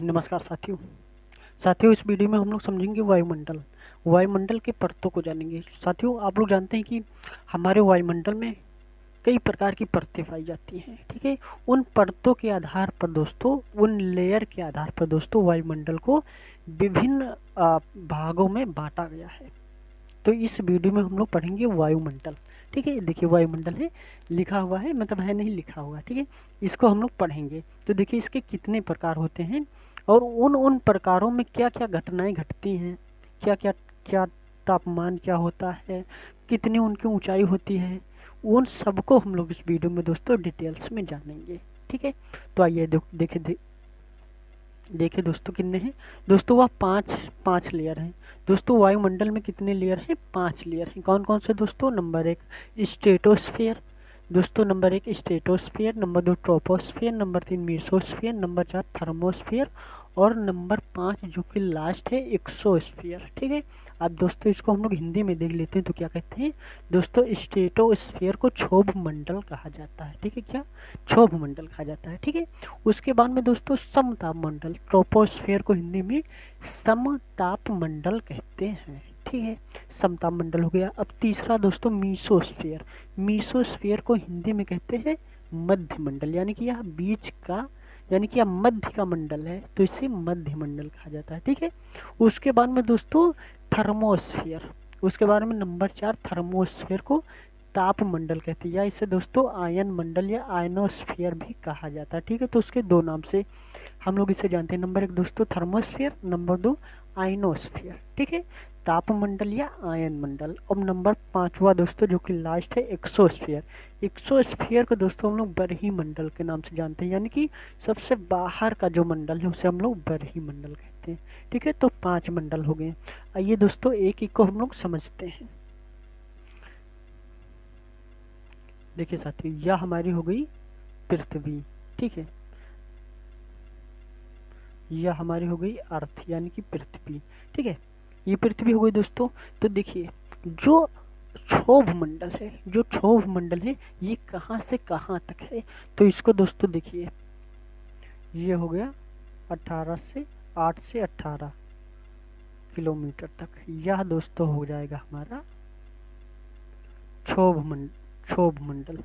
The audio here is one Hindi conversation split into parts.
नमस्कार साथियों। साथियों, इस वीडियो में हम लोग समझेंगे वायुमंडल के परतों को जानेंगे। साथियों, आप लोग जानते हैं कि हमारे वायुमंडल में कई प्रकार की परतें पाई जाती हैं। ठीक है, उन परतों के आधार पर दोस्तों, उन लेयर के आधार पर दोस्तों वायुमंडल को विभिन्न भागों में बांटा गया है। तो इस वीडियो में हम लोग पढ़ेंगे वायुमंडल। ठीक है, देखिए वायुमंडल है लिखा हुआ है, मतलब है नहीं लिखा हुआ। ठीक है, इसको हम लोग पढ़ेंगे। तो देखिए इसके कितने प्रकार होते हैं और उन प्रकारों में क्या क्या घटनाएं घटती हैं, क्या क्या क्या तापमान क्या होता है, कितनी उनकी ऊंचाई होती है, उन सबको हम लोग इस वीडियो में दोस्तों डिटेल्स में जानेंगे। ठीक है, तो आइए देखिए दोस्तों कितने हैं। दोस्तों वह पाँच लेयर हैं। दोस्तों वायुमंडल में कितने लेयर हैं? 5 लेयर हैं। कौन कौन से दोस्तों? नंबर 1 स्ट्रेटोस्फेयर, दोस्तों number 1 stratosphere, number 2 troposphere, number 3 mesosphere, number 4 thermosphere और नंबर 5 जो कि लास्ट है एक्सोस्फेयर। ठीक है, अब दोस्तों इसको हम लोग हिंदी में देख लेते हैं तो क्या कहते हैं दोस्तों। स्ट्रेटोस्फेयर को क्षोभ मंडल कहा जाता है। ठीक है, क्या क्षोभ मंडल कहा जाता है। ठीक है, उसके बाद में दोस्तों समताप मंडल, ट्रोपोस्फेयर को हिंदी में समताप मंडल कहते हैं। ठीक है, समताप मंडल हो गया। अब तीसरा दोस्तों मीसोस्फेयर, मीसोस्फेयर को हिंदी में कहते हैं मध्य मंडल, यानी कि यह बीच का, यानी कि यह मध्य का मंडल है तो इसे मध्य मंडल कहा जाता है। ठीक है, उसके बाद में दोस्तों थर्मोस्फेयर, उसके बारे में नंबर 4 थर्मोस्फेयर को ताप मंडल कहते हैं, या इसे दोस्तों आयन मंडल या आयनोस्फीयर भी कहा जाता है। ठीक है, तो उसके दो नाम से हम लोग इसे जानते हैं। नंबर 1 दोस्तों थर्मोस्फीयर, नंबर 2 आयनोस्फीयर। ठीक है, ताप मंडल या आयन मंडल। अब नंबर 5वां दोस्तों जो कि लास्ट है एक्सोस्फीयर, एक्सोस्फीयर को दोस्तों हम लोग बरही मंडल के नाम से जानते हैं, यानी कि सबसे बाहर का जो मंडल है उसे हम लोग बरही मंडल कहते हैं। ठीक है, तो 5 मंडल हो गए। आइए दोस्तों एक एक को हम लोग समझते हैं। देखिए साथियों, यह हमारी हो गई पृथ्वी। ठीक है, यह हमारी हो गई अर्थ यानी कि पृथ्वी। ठीक है, ये पृथ्वी हो गई दोस्तों। तो देखिए जो क्षोभ मंडल है, जो क्षोभ मंडल है ये कहाँ से कहाँ तक है, तो इसको दोस्तों देखिए ये हो गया 8 से 18 किलोमीटर तक। यह दोस्तों हो जाएगा हमारा क्षोभ मंडल।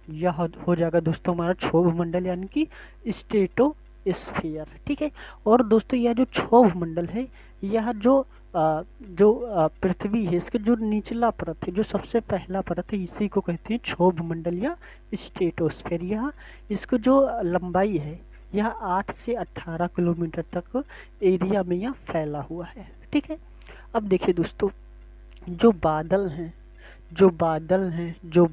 यह हो जाएगा दोस्तों हमारा क्षोभ मंडल यानी कि स्ट्रेटोस्फीयर। ठीक है, और दोस्तों यह जो क्षोभ मंडल है, यह जो पृथ्वी है इसके जो निचला परत है, जो सबसे पहला परत है, इसी को कहते हैं क्षोभ मंडल या स्ट्रेटोस्फीयर। यह इसको जो लंबाई है यह 8 से 18 किलोमीटर तक एरिया में यह फैला हुआ है। ठीक है, अब देखिए दोस्तों जो बादल हैं, जो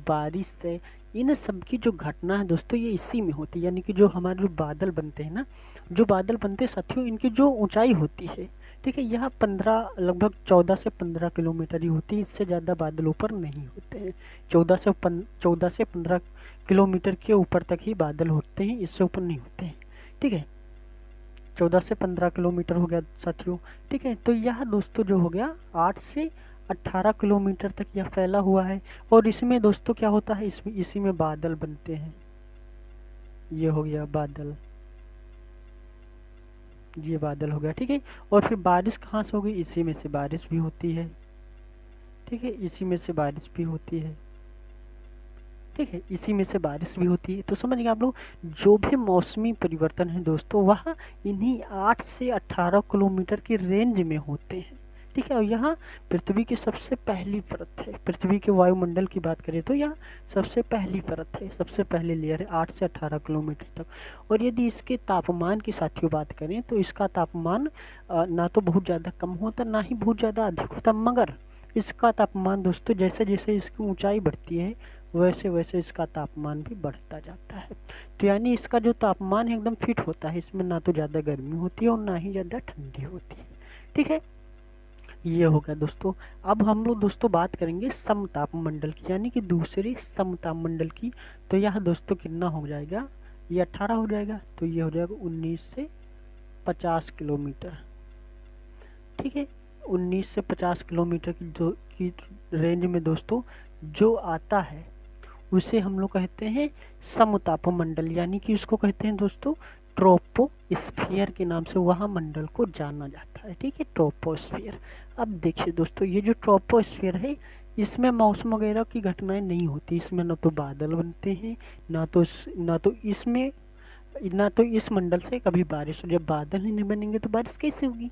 बारिश है, इन सब की जो घटना है दोस्तों ये इसी में होती है। यानी कि जो हमारे जो बादल बनते हैं ना, जो बादल बनते हैं साथियों, इनकी जो ऊंचाई होती है, ठीक है, यह 15 लगभग 14 से 15 किलोमीटर ही होती है। इससे ज़्यादा बादल ऊपर नहीं होते हैं। 14 से 15 किलोमीटर के ऊपर तक ही बादल होते हैं, इससे ऊपर नहीं होते हैं। ठीक है, 14 से 15 किलोमीटर हो गया साथियों। ठीक है, तो यह दोस्तों जो हो गया 8 से 18 किलोमीटर तक यह फैला हुआ है। और इसमें दोस्तों क्या होता है, इसमें इसी में बादल बनते हैं। ये हो गया बादल, ये बादल हो गया। ठीक है, और फिर बारिश कहाँ से होगी, इसी में से बारिश भी होती है। ठीक है, इसी में से बारिश भी होती है। ठीक है, इसी में से बारिश भी होती है। तो समझ गए आप लोग, जो भी मौसमी परिवर्तन है दोस्तों वह इन्हीं 8 से 18 किलोमीटर की रेंज में होते हैं। ठीक है, और यहाँ पृथ्वी की सबसे पहली परत है। पृथ्वी के वायुमंडल की बात करें तो यह सबसे पहली परत है, सबसे पहली लेयर है 8 से 18 किलोमीटर तक। और यदि इसके तापमान की साथियों बात करें तो इसका तापमान ना तो बहुत ज़्यादा कम होता ना ही बहुत ज़्यादा अधिक होता, मगर इसका तापमान दोस्तों जैसे जैसे इसकी ऊंचाई बढ़ती है वैसे वैसे इसका तापमान भी बढ़ता जाता है। तो यानी इसका जो तापमान है एकदम फिट होता है, इसमें ना तो ज़्यादा गर्मी होती है और ना ही ज़्यादा ठंडी होती है। ठीक है, ये हो गया दोस्तों। अब हम लोग दोस्तों बात करेंगे समताप मंडल की, यानी कि दूसरे समताप मंडल की। तो यह दोस्तों कितना हो जाएगा, ये 18 हो जाएगा, तो ये हो जाएगा 19 से 50 किलोमीटर। ठीक है, 19 से 50 किलोमीटर की रेंज में दोस्तों जो आता है उसे हम लोग कहते हैं समताप मंडल, यानी कि इसको कहते हैं दोस्तों ट्रोपोस्फियर के नाम से वह मंडल को जाना जाता है। ठीक है, ट्रोपोस्फियर। अब देखिए दोस्तों, ये जो ट्रोपोस्फियर है इसमें मौसम वगैरह की घटनाएं नहीं होती। इसमें ना तो बादल बनते हैं, ना तो इस मंडल से कभी बारिश हो। जब बादल ही नहीं बनेंगे तो बारिश कैसे होगी?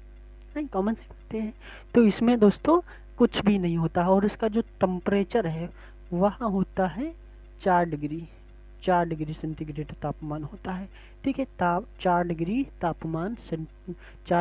नहीं, कॉमन सी बातें हैं। तो इसमें दोस्तों कुछ भी नहीं होता है, और इसका जो टेम्परेचर है वह होता है 4 डिग्री, 4 डिग्री सेंटीग्रेड तापमान होता है। ठीक है, 4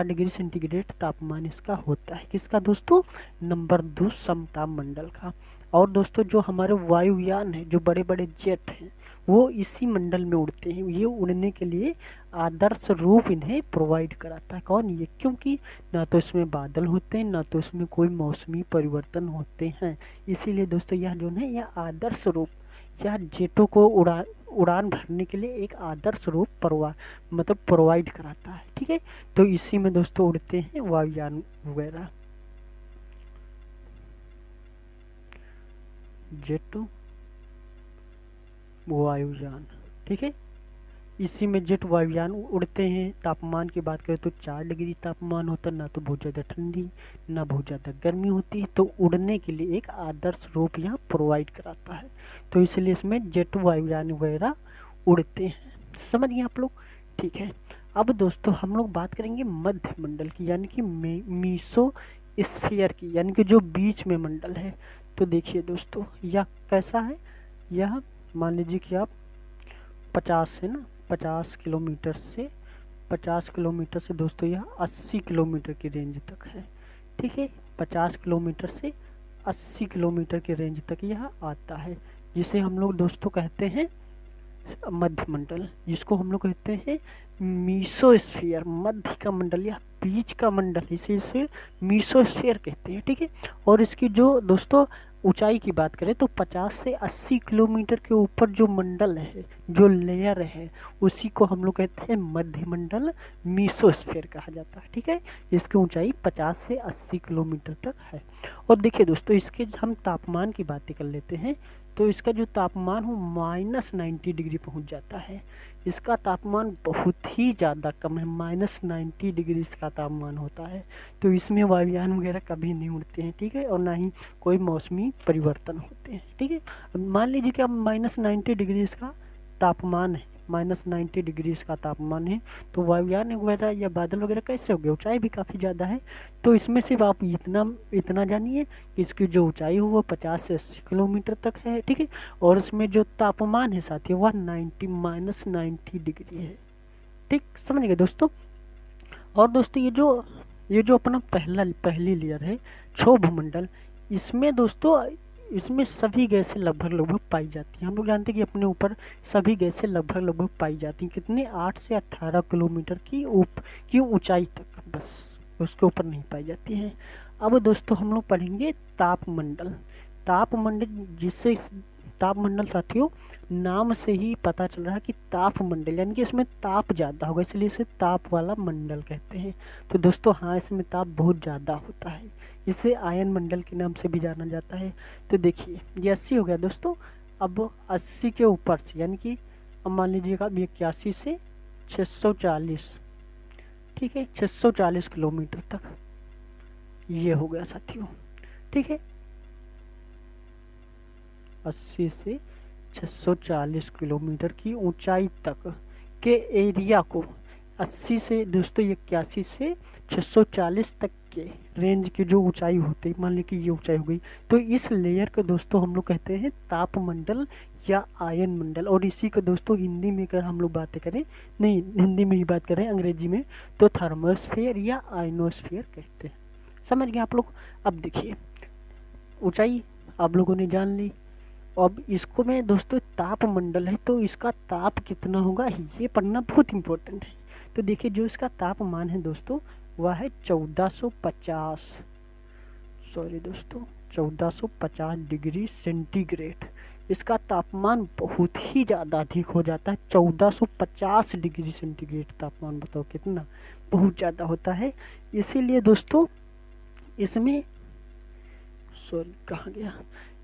डिग्री सेंटीग्रेड तापमान इसका होता है। किसका दोस्तों? नंबर 2 समताप मंडल का। और दोस्तों जो हमारे वायुयान है, जो बड़े बड़े जेट हैं, वो इसी मंडल में उड़ते हैं। ये उड़ने के लिए आदर्श रूप इन्हें प्रोवाइड कराता है। कौन? ये। क्योंकि ना तो इसमें बादल होते हैं, ना तो इसमें कोई मौसमी परिवर्तन होते हैं। इसीलिए दोस्तों यह जो है यह आदर्श रूप, यह जेटों को उड़ान भरने के लिए एक आदर्श रूप प्रोवाइड कराता है। ठीक है, तो इसी में दोस्तों उड़ते हैं वायुयान वगैरह, जेट वायुयान। ठीक है, इसी में जेट वायुयान उड़ते हैं। तापमान की बात करें तो 4 डिग्री तापमान होता है, ना तो बहुत ज़्यादा ठंडी ना बहुत ज़्यादा गर्मी होती है। तो उड़ने के लिए एक आदर्श रूप यहाँ प्रोवाइड कराता है, तो इसलिए इसमें जेट वायुयान वगैरह उड़ते हैं। समझ गए आप लोग? ठीक है, अब दोस्तों हम लोग बात करेंगे मध्य मंडल की, यानी कि मीसो स्फीयर की, यानी कि जो बीच में मंडल है। तो देखिए दोस्तों यह कैसा है। यह मान लीजिए कि आप 50 किलोमीटर से दोस्तों यह 80 किलोमीटर की रेंज तक है। ठीक है, 50 किलोमीटर से 80 किलोमीटर की रेंज तक यह आता है, जिसे हम लोग दोस्तों कहते हैं मध्य मंडल, जिसको हम लोग कहते हैं मीसोस्फीयर। मध्य का मंडल या बीच का मंडल, इसे मीसोस्फीयर कहते हैं। ठीक है, और इसकी जो दोस्तों ऊंचाई की बात करें तो 50 से 80 किलोमीटर के ऊपर जो मंडल है, जो लेयर है, उसी को हम लोग कहते हैं मध्य मंडल, मीसोस्फीयर कहा जाता है। ठीक है, इसकी ऊंचाई 50 से 80 किलोमीटर तक है। और देखिए दोस्तों इसके हम तापमान की बातें कर लेते हैं, तो इसका जो तापमान हो -90 डिग्री पहुंच जाता है। इसका तापमान बहुत ही ज़्यादा कम है, -90 डिग्री इसका तापमान होता है। तो इसमें वायुयान वगैरह कभी नहीं उड़ते हैं। ठीक है, और ना ही कोई मौसमी परिवर्तन होते हैं। ठीक है, मान लीजिए कि अब -90 डिग्री इसका तापमान है, -90 डिग्री इसका तापमान है, तो वायुयान वगैरह या बादल वगैरह कैसे हो गए? ऊंचाई भी काफ़ी ज़्यादा है। तो इसमें सिर्फ आप इतना जानिए कि इसकी जो ऊंचाई हो वो 50 से 80 किलोमीटर तक है। ठीक है, और इसमें जो तापमान है साथी वह -90 डिग्री है। ठीक, समझ गए दोस्तों? और दोस्तों ये जो अपना पहली लेयर है क्षोभ मंडल, इसमें दोस्तों इसमें सभी गैसें लगभग पाई जाती हैं। हम लोग जानते हैं कि अपने ऊपर सभी गैसें लगभग पाई जाती हैं। कितने? 8 से 18 किलोमीटर की ऊंचाई तक, बस उसके ऊपर नहीं पाई जाती हैं। अब दोस्तों हम लोग पढ़ेंगे तापमंडल। तापमंडल साथियों नाम से ही पता चल रहा है कि तापमंडल, यानी कि इसमें ताप ज़्यादा होगा, इसलिए इसे ताप वाला मंडल कहते हैं। तो दोस्तों हाँ, इसमें ताप बहुत ज़्यादा होता है, इसे आयन मंडल के नाम से भी जाना जाता है। तो देखिए ये 80 हो गया दोस्तों। अब 80 के ऊपर से, यानी कि अब मान लीजिएगा 81 से 640, ठीक है, 640 किलोमीटर तक ये हो गया साथियों। ठीक है, 80 से 640 किलोमीटर की ऊंचाई तक के एरिया को, 80 से दोस्तों 81 से 640 तक के रेंज की जो ऊंचाई होती है, मान लीजिए कि ये ऊंचाई हो गई, तो इस लेयर को दोस्तों हम लोग कहते हैं तापमंडल या आयन मंडल। और इसी को दोस्तों हिंदी में अगर हम लोग बातें करें, नहीं हिंदी में ही बात करें, अंग्रेजी में तो थर्मोस्फीयर या आयनोस्फीयर कहते हैं। समझ गए आप लोग? अब देखिए ऊंचाई आप लोगों ने जान ली। अब इसको में दोस्तों तापमंडल है, तो इसका ताप कितना होगा ये पढ़ना बहुत इम्पोर्टेंट है। तो देखिए जो इसका तापमान है दोस्तों वह है 1450 डिग्री सेंटीग्रेड। इसका तापमान बहुत ही ज़्यादा अधिक हो जाता है, 1450 डिग्री सेंटीग्रेड तापमान। बताओ कितना, बहुत ज़्यादा होता है। इसीलिए दोस्तों इसमें कहाँ गया,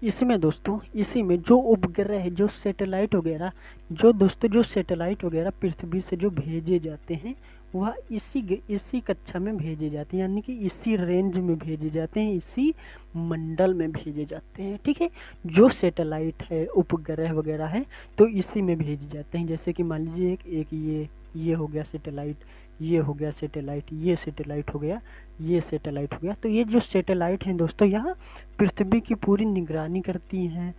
इसमें दोस्तों, इसी में जो उपग्रह है, जो सैटेलाइट वगैरह, जो दोस्तों जो सैटेलाइट वगैरह पृथ्वी से जो भेजे जाते हैं, वह इसी कक्षा में भेजे जाते हैं, यानी कि इसी रेंज में भेजे जाते हैं, इसी मंडल में भेजे जाते हैं। ठीक है, जो सैटेलाइट है, उपग्रह वगैरह है, तो इसी में भेजे जाते हैं। जैसे कि मान लीजिए एक ये हो गया सैटेलाइट, ये हो गया सैटेलाइट, ये सैटेलाइट हो गया, ये सैटेलाइट हो गया। तो ये जो सैटेलाइट हैं दोस्तों, यहाँ पृथ्वी की पूरी निगरानी करती हैं।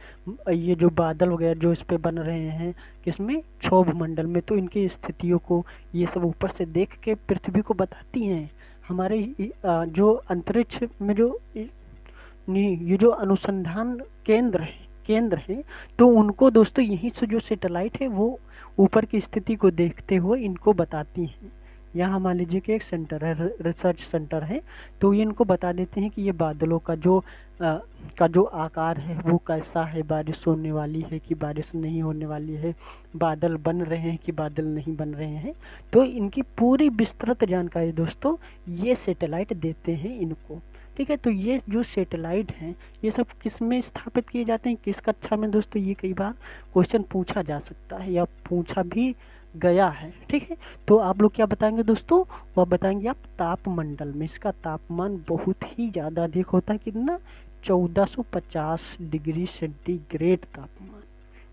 ये जो बादल वगैरह जो इस पे बन रहे हैं, किसमें, क्षोभ मंडल में, तो इनकी स्थितियों को ये सब ऊपर से देख के पृथ्वी को बताती हैं। हमारे जो अंतरिक्ष में जो ये जो अनुसंधान केंद्र है, तो उनको दोस्तों यहीं से जो सैटेलाइट है वो ऊपर की स्थिति को देखते हुए इनको बताती हैं। यहाँ मान लीजिए कि एक सेंटर है, रिसर्च सेंटर है, तो ये इनको बता देते हैं कि ये बादलों का जो आकार है वो कैसा है, बारिश होने वाली है कि बारिश नहीं होने वाली है, बादल बन रहे हैं कि बादल नहीं बन रहे हैं। तो इनकी पूरी विस्तृत जानकारी दोस्तों ये सैटेलाइट देते हैं इनको। ठीक है, तो ये जो सैटेलाइट हैं, ये सब किस में स्थापित किए जाते हैं, किस कक्षा में दोस्तों, ये कई बार क्वेश्चन पूछा जा सकता है या पूछा भी गया है। ठीक है, तो आप लोग क्या बताएंगे दोस्तों, वह बताएंगे आप तापमंडल में। इसका तापमान बहुत ही ज़्यादा अधिक होता है, कितना, 1450 डिग्री सेंटीग्रेड तापमान।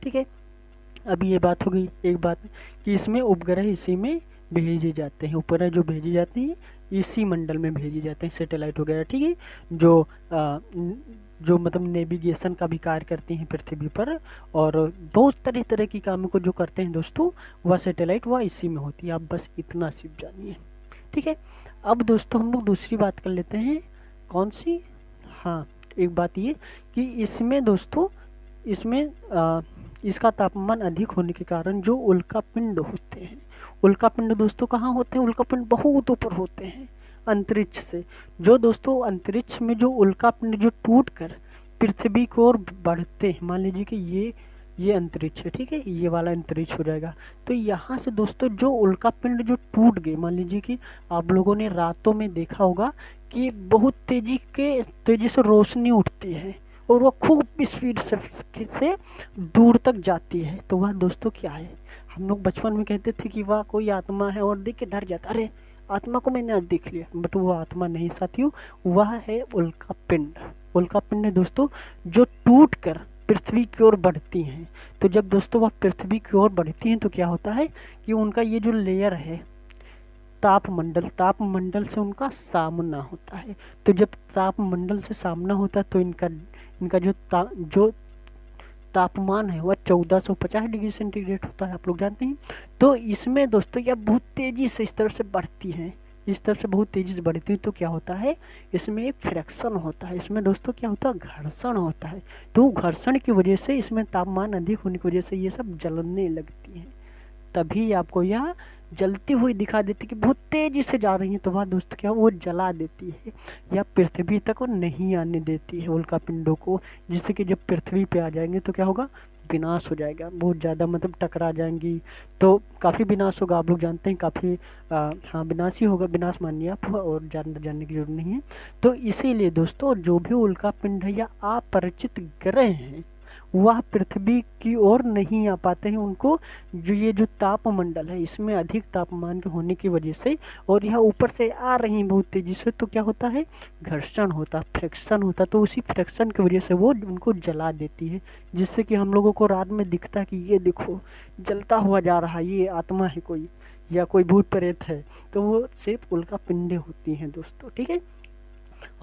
ठीक है, अभी ये बात हो गई। एक बात कि इसमें उपग्रह इसी में भेजे जाते हैं, उपग्रह जो भेजे जाते हैं इसी मंडल में भेजे जाते हैं, सैटेलाइट वगैरह। ठीक है, जो मतलब नेविगेशन का भी कार्य करती हैं पृथ्वी पर, और बहुत तरह तरह की कामों को जो करते हैं दोस्तों, वह सैटेलाइट वह इसी में होती है। आप बस इतना सिर्फ जानिए। ठीक है, अब दोस्तों हम लोग दूसरी बात कर लेते हैं। कौन सी, हाँ, एक बात ये कि इसमें दोस्तों, इसमें इसका तापमान अधिक होने के कारण जो उल्कापिंड होते हैं, उल्कापिंड दोस्तों कहाँ होते हैं, उल्कापिंड बहुत ऊपर होते हैं अंतरिक्ष से। जो दोस्तों अंतरिक्ष में जो उल्कापिंड जो टूट कर पृथ्वी की ओर बढ़ते हैं, मान लीजिए कि ये अंतरिक्ष है, ठीक है, ये वाला अंतरिक्ष हो जाएगा। तो यहाँ से दोस्तों जो उल्कापिंड जो टूट गए, मान लीजिए कि आप लोगों ने रातों में देखा होगा कि बहुत तेजी से रोशनी उठती है और वह खूब स्पीड से दूर तक जाती है। तो वह दोस्तों क्या है, हम लोग बचपन में कहते थे कि वह कोई आत्मा है और देख के डर जाता, अरे आत्मा को मैंने आज देख लिया, बट वो आत्मा नहीं साथियों, वह है उल्कापिंड। उल्कापिंड दोस्तों जो टूट कर पृथ्वी की ओर बढ़ती हैं। तो जब दोस्तों वह पृथ्वी की ओर बढ़ती हैं तो क्या होता है कि उनका ये जो लेयर है तापमंडल से उनका सामना होता है। तो जब तापमंडल से सामना होता है तो इनका जो तापमान है वह 1450 डिग्री सेंटीग्रेड होता है, आप लोग जानते हैं। तो इसमें दोस्तों यह बहुत तेजी से इस तरफ से बढ़ती हैं, इस तरफ से बहुत तेजी से बढ़ती है। तो क्या होता है, इसमें एक फ्रैक्शन होता है, इसमें दोस्तों क्या होता है, घर्षण होता है। तो घर्षण की वजह से, इसमें तापमान अधिक होने की वजह से ये सब जलने लगती हैं। तभी आपको यह जलती हुई दिखा देती कि बहुत तेजी से जा रही है। तो वह दोस्त क्या, वो जला देती है या पृथ्वी तक वो नहीं आने देती है उल्कापिंडों को, जिससे कि जब पृथ्वी पे आ जाएंगे तो क्या होगा, विनाश हो जाएगा, बहुत ज़्यादा मतलब टकरा जाएंगी, तो काफ़ी विनाश होगा। आप लोग जानते हैं काफ़ी हाँ विनाश ही होगा, विनाश मानिए आप, और जानने की जरूरत नहीं है। तो इसीलिए दोस्तों जो भी उल्कापिंड है या अपरिचित ग्रह हैं वह पृथ्वी की ओर नहीं आ पाते हैं। उनको जो तापमंडल है इसमें अधिक तापमान के होने की वजह से, और यह ऊपर से आ रही हैं बहुत तेजी से, तो क्या होता है, घर्षण होता, फ्रिक्शन होता। तो उसी फ्रिक्शन की वजह से वो उनको जला देती है, जिससे कि हम लोगों को रात में दिखता है कि ये देखो जलता हुआ जा रहा है, ये आत्मा है कोई या कोई भूत प्रेत है। तो वो सिर्फ उल्कापिंडें होती हैं दोस्तों, ठीक है,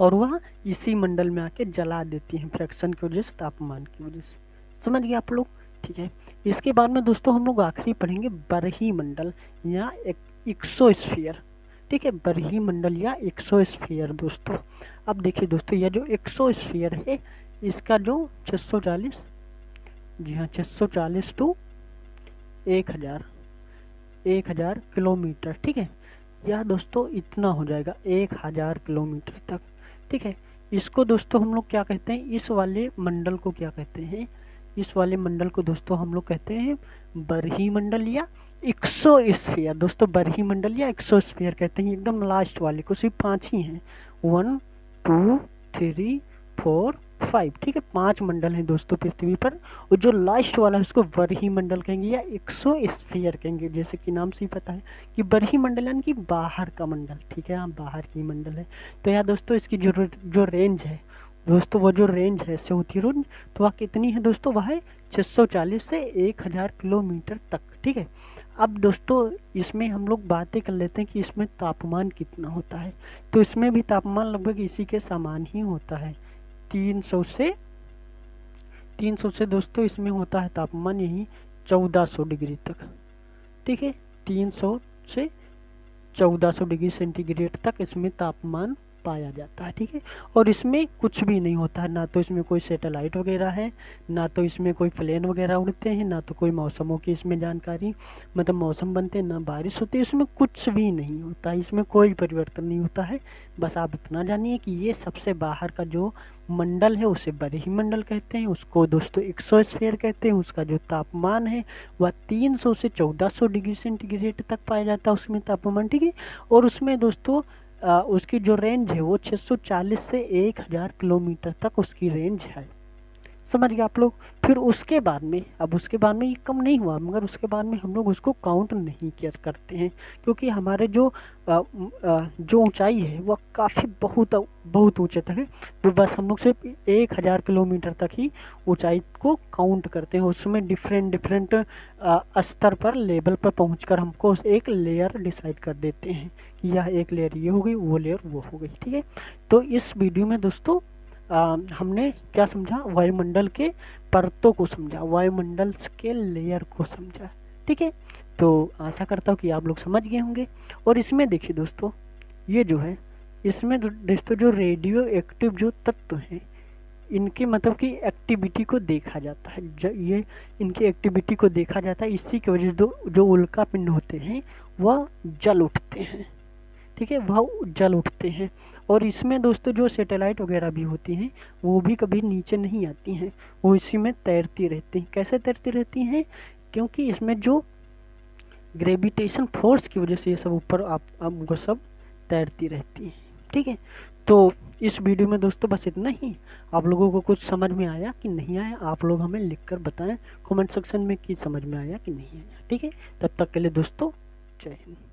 और वह इसी मंडल में आके जला देती हैं फ्रैक्शन की वजह से, तापमान की वजह से। समझ गए आप लोग, ठीक है। इसके बाद में दोस्तों हम लोग आखिरी पढ़ेंगे बरही मंडल या एक्सोस्फीयर। ठीक है, बरही मंडल या एक्सोस्फीयर दोस्तों। अब देखिए दोस्तों, यह जो एक्सोस्फीयर है इसका जो 640, जी हाँ 640 टू 1000 किलोमीटर, ठीक है, यह दोस्तों इतना हो जाएगा 1000 किलोमीटर तक। ठीक है, इसको दोस्तों हम लोग क्या कहते हैं, इस वाले मंडल को क्या कहते हैं, इस वाले मंडल को दोस्तों हम लोग कहते हैं बरही मंडल या एक्सोस्फीयर। दोस्तों बरही मंडल या एक्सोस्फीयर कहते हैं, एकदम लास्ट वाले को, सिर्फ 5 ही हैं, 1 2 3 4 5, ठीक है। 5 मंडल हैं दोस्तों पृथ्वी पर, और जो लास्ट वाला है उसको बरही मंडल कहेंगे या एक्सोस्फीयर कहेंगे। जैसे कि नाम से ही पता है कि बरही मंडल यानी कि बाहर का मंडल, ठीक है, हाँ बाहर की मंडल है। तो यहाँ दोस्तों इसकी जो रेंज है दोस्तों, वो जो रेंज है से होती है, तो वह कितनी है दोस्तों, वह है 640 से 1000 किलोमीटर तक, ठीक है। अब दोस्तों इसमें हम लोग बातें कर लेते हैं कि इसमें तापमान कितना होता है। तो इसमें भी तापमान लगभग इसी के समान ही होता है, 300 से दोस्तों इसमें होता है तापमान यही 1400 डिग्री तक, ठीक है। 300 से 1400 डिग्री सेंटीग्रेड तक इसमें तापमान पाया जाता है, ठीक है। और इसमें कुछ भी नहीं होता है, ना तो इसमें कोई सैटेलाइट वगैरह है, ना तो इसमें कोई प्लेन वगैरह उड़ते हैं, ना तो कोई मौसमों की इसमें जानकारी, मतलब मौसम बनते हैं, ना बारिश होती है, इसमें कुछ भी नहीं होता है, इसमें कोई परिवर्तन नहीं होता है। बस आप इतना जानिए कि ये सबसे बाहर का जो मंडल है उसे बरही मंडल कहते हैं, उसको दोस्तों एक्सोस्फीयर कहते हैं। उसका जो तापमान है वह 300 से 1400 डिग्री सेंटीग्रेड तक पाया जाता है उसमें तापमान, ठीक है। और उसमें दोस्तों उसकी जो रेंज है वो 640 से 1000 किलोमीटर तक उसकी रेंज है, समझ गए आप लोग। फिर उसके बाद में, अब उसके बाद में ये कम नहीं हुआ, मगर उसके बाद में हम लोग उसको काउंट नहीं करते हैं, क्योंकि हमारे जो ऊंचाई है वह काफ़ी बहुत ऊंचे तक है। तो बस हम लोग सिर्फ 1000 किलोमीटर तक ही ऊंचाई को काउंट करते हैं। उसमें डिफरेंट स्तर पर, लेवल पर पहुंचकर हमको एक लेयर डिसाइड कर देते हैं कि यह एक लेयर ये हो गई, वो लेयर वो हो गई, ठीक है। तो इस वीडियो में दोस्तों हमने क्या समझा, वायुमंडल के परतों को समझा, वायुमंडल के लेयर को समझा, ठीक है। तो आशा करता हूँ कि आप लोग समझ गए होंगे। और इसमें देखिए दोस्तों, ये जो है इसमें दोस्तों जो रेडियो एक्टिव जो तत्व हैं, इनके मतलब की एक्टिविटी को देखा जाता है, ये इनकी एक्टिविटी को देखा जाता है। इसी की वजह से जो उल्का पिंड होते हैं वह जल उठते हैं, ठीक है, वह जल उठते हैं। और इसमें दोस्तों जो सैटेलाइट वगैरह भी होती हैं वो भी कभी नीचे नहीं आती हैं, वो इसी में तैरती रहती हैं। कैसे तैरती रहती हैं, क्योंकि इसमें जो ग्रेविटेशन फोर्स की वजह से ये सब ऊपर आप वो सब तैरती रहती हैं, ठीक है। तो इस वीडियो में दोस्तों बस इतना ही। आप लोगों को कुछ समझ में आया कि नहीं आया, आप लोग हमें लिखकर बताएं कमेंट सेक्शन में कि समझ में आया कि नहीं आया, ठीक है। तब तक के लिए दोस्तों जय हिंद।